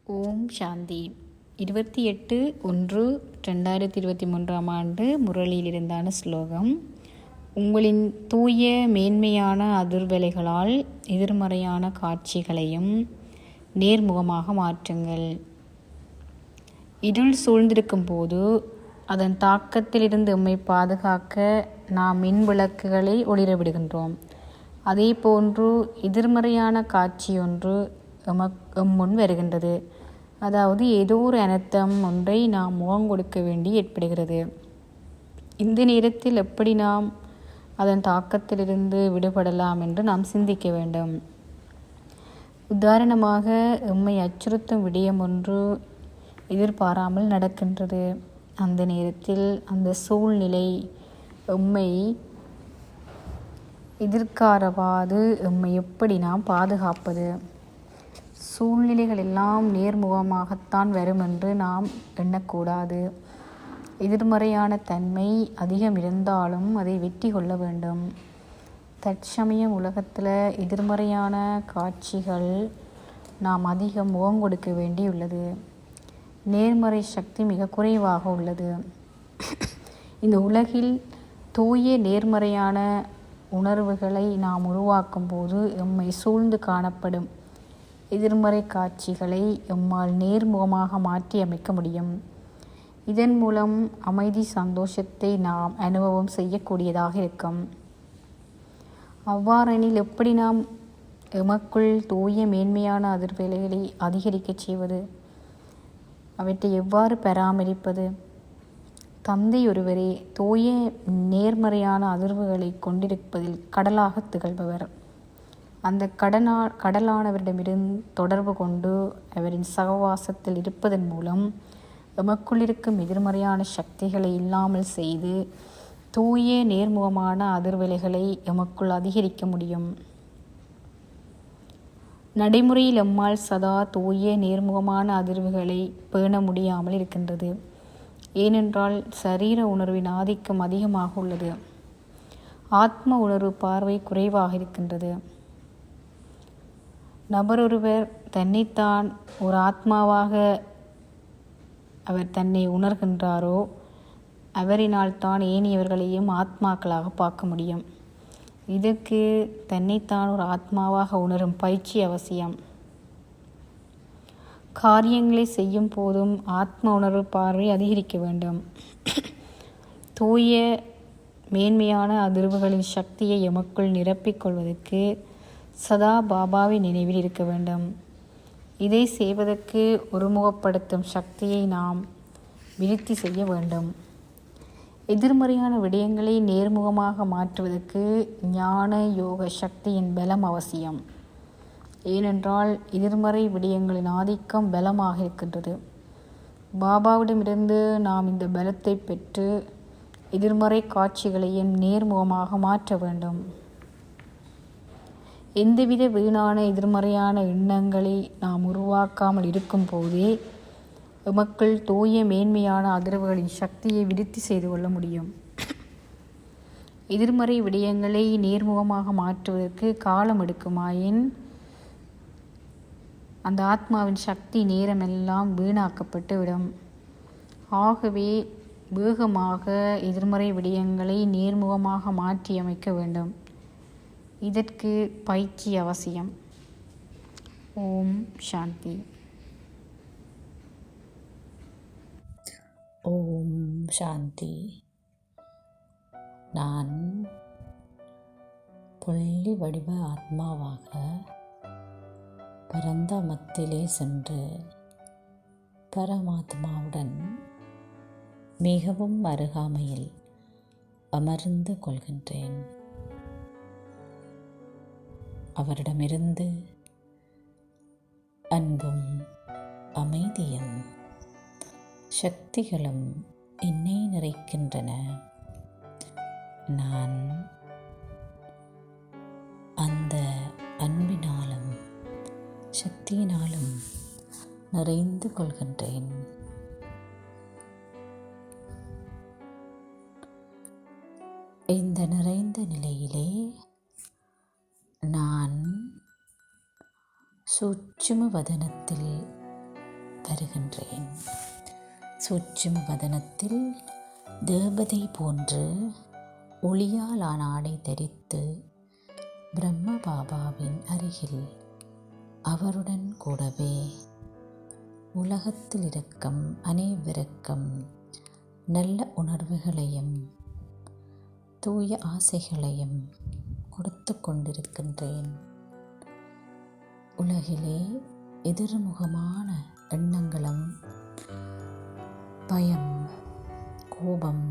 ஓம் சாந்தி. 28/1/2023 முரளியில் இருந்தான ஸ்லோகம். உங்களின் தூய மேன்மையான அதிர்வலைகளால் எதிர்மறையான காட்சிகளையும் நேர்முகமாக மாற்றுங்கள். இருள் சூழ்ந்திருக்கும் போது அதன் தாக்கத்திலிருந்து எம்மை பாதுகாக்க நாம் மின் விளக்குகளை ஒளிரவிடுகின்றோம். அதே போன்று எதிர்மறையான காட்சியொன்று எம் முன் வருகின்றது. அதாவது ஏதோ ஒரு அனர்த்தம் ஒன்றை நாம் முகம் கொடுக்க வேண்டி ஏற்படுகிறது. இந்த நேரத்தில் எப்படி நாம் அதன் தாக்கத்திலிருந்து விடுபடலாம் என்று நாம் சிந்திக்க வேண்டும். உதாரணமாக, எம்மை அச்சுறுத்தும் விடயம் ஒன்று எதிர்பாராமல் நடக்கின்றது. அந்த நேரத்தில் அந்த சூழ்நிலை எம்மை எதிர்காரவாது எம்மை எப்படி நாம் பாதுகாப்பது? சூழ்நிலைகள் எல்லாம் நேர்முகமாகத்தான் வரும் என்று நாம் எண்ணக்கூடாது. எதிர்மறையான தன்மை அதிகம் இருந்தாலும் அதை வெற்றி கொள்ள வேண்டும். தற்சமயம் உலகத்தில் எதிர்மறையான காட்சிகள் நாம் அதிகம் முகம் கொடுக்க வேண்டியுள்ளது. நேர்மறை சக்தி மிக குறைவாக உள்ளது. இந்த உலகில் தூய நேர்மறையான உணர்வுகளை நாம் உருவாக்கும் போது எம்மை சூழ்ந்து காணப்படும் எதிர்மறை காட்சிகளை எம்மால் நேர்முகமாக மாற்றி அமைக்க முடியும். இதன் மூலம் அமைதி, சந்தோஷத்தை நாம் அனுபவம் செய்யக்கூடியதாக இருக்கும். அவ்வாறெனில் எப்படி நாம் எமக்குள் தூய மேன்மையான அதிர்வலைகளை அதிகரிக்கச் செய்வது? அவற்றை எவ்வாறு பராமரிப்பது? தந்தை ஒருவரே தூய நேர்மறையான அதிர்வுகளை கொண்டிருப்பதில் கடலாக திகழ்பவர். அந்த கடலானவரிடமிருந்து தொடர்பு கொண்டு அவரின் சகவாசத்தில் இருப்பதன் மூலம் எமக்குள்ளிருக்கும் எதிர்மறையான சக்திகளை இல்லாமல் செய்து தூய நேர்முகமான அதிர்வலைகளை எமக்குள் அதிகரிக்க முடியும். நடைமுறையில் எம்மால் சதா தூய நேர்முகமான அதிர்வுகளை பேண முடியாமல் இருக்கின்றது. ஏனென்றால் சரீர உணர்வின் ஆதிக்கம் அதிகமாக உள்ளது. ஆத்ம உணர்வு பார்வை குறைவாக இருக்கின்றது. நபரொருவர் தன்னைத்தான் ஒரு ஆத்மாவாக அவர் தன்னை உணர்கின்றாரோ அவரினால் தான் ஏனையவர்களையும் ஆத்மாக்களாக பார்க்க முடியும். இதற்கு தன்னைத்தான் ஒரு ஆத்மாவாக உணரும் பயிற்சி அவசியம். காரியங்களை செய்யும் போதும் ஆத்ம உணர்வு பார்வை அதிகரிக்க வேண்டும். தூய மேன்மையான அதிர்வுகளின் சக்தியை எமக்குள் நிரப்பிக் கொள்வதற்கு சதா பாபாவின் நினைவில் இருக்க வேண்டும். இதை செய்வதற்கு ஒருமுகப்படுத்தும் சக்தியை நாம் விருத்தி செய்ய வேண்டும். எதிர்மறையான விடயங்களை நேர்முகமாக மாற்றுவதற்கு ஞான யோக சக்தியின் பலம் அவசியம். ஏனென்றால் எதிர்மறை விடயங்களின் ஆதிக்கம் பலமாக இருக்கின்றது. பாபாவிடமிருந்து நாம் இந்த பலத்தை பெற்று எதிர்மறை காட்சிகளையும் நேர்முகமாக மாற்ற வேண்டும். எந்தவித வீணான எதிர்மறையான எண்ணங்களை நாம் உருவாக்காமல் இருக்கும் போதே எமக்குள் தூய மேன்மையான அதிர்வுகளின் சக்தியை விருத்தி செய்து கொள்ள முடியும். எதிர்மறை விடயங்களை நேர்முகமாக மாற்றுவதற்கு காலம் எடுக்குமாயின் அந்த ஆத்மாவின் சக்தி நேரமெல்லாம் வீணாக்கப்பட்டு விடும். ஆகவே வேகமாக எதிர்மறை விடயங்களை நேர்முகமாக மாற்றியமைக்க வேண்டும். இதற்கு பயிற்சி அவசியம். ஓம் சாந்தி. ஓம் சாந்தி. நான் புள்ளி வடிவ ஆத்மாவாக பரந்த மத்திலே சென்று பரமாத்மாவுடன் மிகவும் அருகாமையில் அமர்ந்து கொள்கின்றேன். அவரிடமிருந்து அன்பும் அமைதியும் சக்திகளும் என்னை நிறைக்கின்றன. நான் அந்த அன்பினாலும் சக்தியினாலும் நிறைந்து கொள்கின்றேன். இந்த நிறைந்த நிலையிலே நான் சூட்சும வதனத்தில் வருகின்றேன். சூட்சும வதனத்தில் தேவதை போன்று ஒளியாலான ஆடை தரித்து பிரம்ம பாபாவின் அருகில் அவருடன் கூடவே உலகத்தில் இருக்கும் அனைவருக்கும் நல்ல உணர்வுகளையும் தூய ஆசைகளையும் கொடுத்து கொண்டிருக்கின்றேன். உலகிலே எதிர்முகமான எண்ணங்களும் பயம், கோபம்,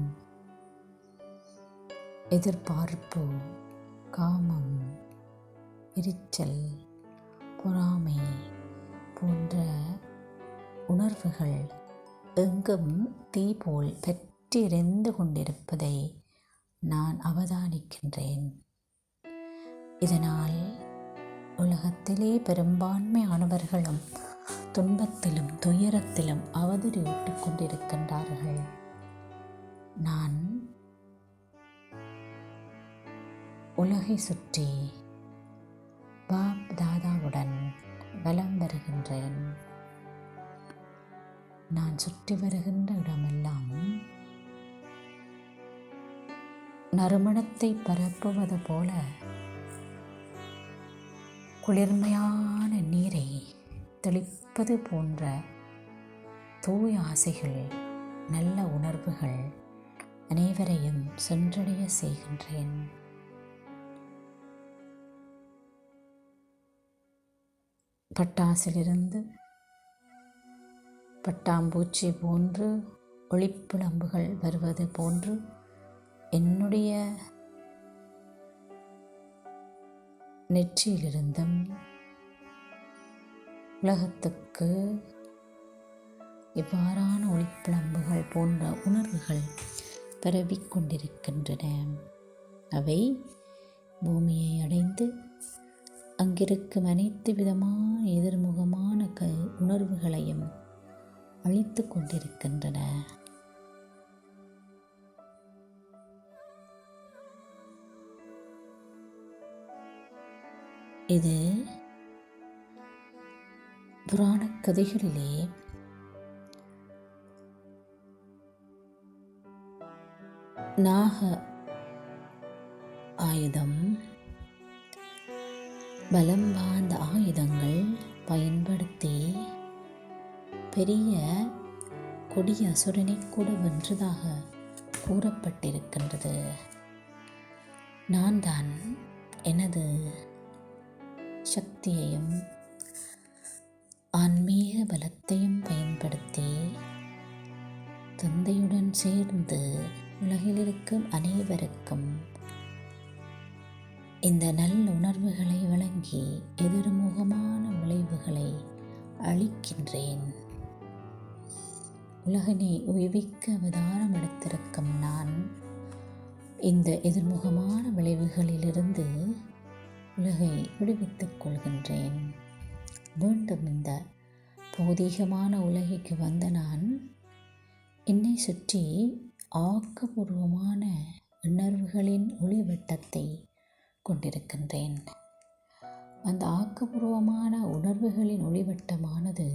எதிர்பார்ப்பு, காமம், எரிச்சல், பொறாமை போன்ற உணர்வுகள் எங்கும் தீ போல் பற்றி எரிந்து கொண்டிருப்பதை நான் அவதானிக்கின்றேன். இதனால் உலகத்திலே பெரும்பான்மையானவர்களும் துன்பத்திலும் துயரத்திலும் அவதறிவிட்டுக் கொண்டிருக்கின்றார்கள். நான் உலகை சுற்றி பாப் தாதாவுடன் வலம் வருகின்றேன். நான் சுற்றி வருகின்ற இடமெல்லாம் நறுமணத்தை பரப்புவது போல குளிர்மையான நீரை தெளிப்பது போன்ற தூய ஆசைகள், நல்ல உணர்வுகள் அனைவரையும் சென்றடைய செய்கின்றேன். பட்டாசிலிருந்து பட்டாம்பூச்சி போன்று ஒளிப்புலம்புகள் வருவது போன்று என்னுடைய நெற்றியிலிருந்தும் உலகத்துக்கு இவ்வாறான ஒளிப்புலம்புகள் போன்ற உணர்வுகள் பரவிக்கொண்டிருக்கின்றன. அவை பூமியை அடைந்து அங்கிருக்கும் அனைத்து விதமான எதிர்முகமான உணர்வுகளையும் அழித்து கொண்டிருக்கின்றன. இது புராணக் கதைகளிலே நாக ஆயுதம், பலம் வாய்ந்த ஆயுதங்கள் பயன்படுத்தி பெரிய கொடிய அசுரனை கூட வென்றதாக கூறப்பட்டிருக்கின்றது. நான் தான் எனது சக்தியையும் ஆன்மீக பலத்தையும் பயன்படுத்தி தந்தையுடன் சேர்ந்து உலகில் இருக்கும் அனைவருக்கும் இந்த நல்ல உணர்வுகளை வழங்கி எதிர்முகமான விளைவுகளை அளிக்கின்றேன். உலகினை உய்விக்க அவதாரம் எடுத்திருக்கும் நான் இந்த எதிர்முகமான விளைவுகளிலிருந்து உலகை விடுவித்துக் கொள்கின்றேன். மீண்டும் இந்த பௌதீகமான உலகிற்கு வந்த நான் என்னை சுற்றி ஆக்கப்பூர்வமான உணர்வுகளின் ஒளிவட்டத்தை கொண்டிருக்கின்றேன். அந்த ஆக்கப்பூர்வமான உணர்வுகளின் ஒளிவட்டமானது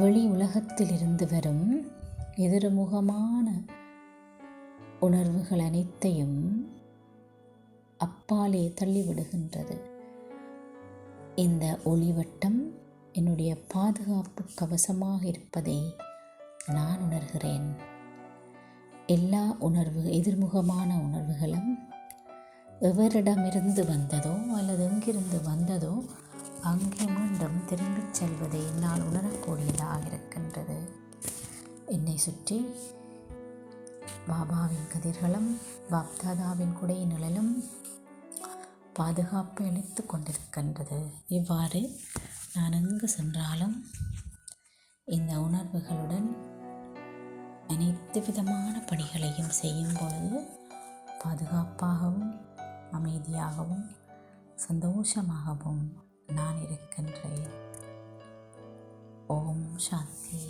வெளி உலகத்திலிருந்து வரும் எதிர்முகமான உணர்வுகள் அனைத்தையும் அப்பாலே தள்ளிவிடுகின்றது. இந்த ஒளிவட்டம் என்னுடைய பாதுகாப்பு கவசமாக இருப்பதை நான் உணர்கிறேன். எல்லா எதிர்முகமான உணர்வுகளும் எவரிடமிருந்து வந்ததோ அல்லது எங்கிருந்து வந்ததோ அங்கே மீண்டும் திரும்பிச் செல்வதை என்னால் உணரக்கூடியதாக இருக்கின்றது. என்னை சுற்றி பாபாவின் கதிர்களும் பாப்தாதாவின் குடை நிழலும் பாதுகாப்பை அளித்து கொண்டிருக்கின்றது. இவ்வாறு நான் எங்கு சென்றாலும் இந்த உணர்வுகளுடன் அனைத்து விதமான பணிகளையும் செய்யும் பொழுது பாதுகாப்பாகவும் அமைதியாகவும் சந்தோஷமாகவும் நான் இருக்கின்றேன். ஓம் சாந்தி.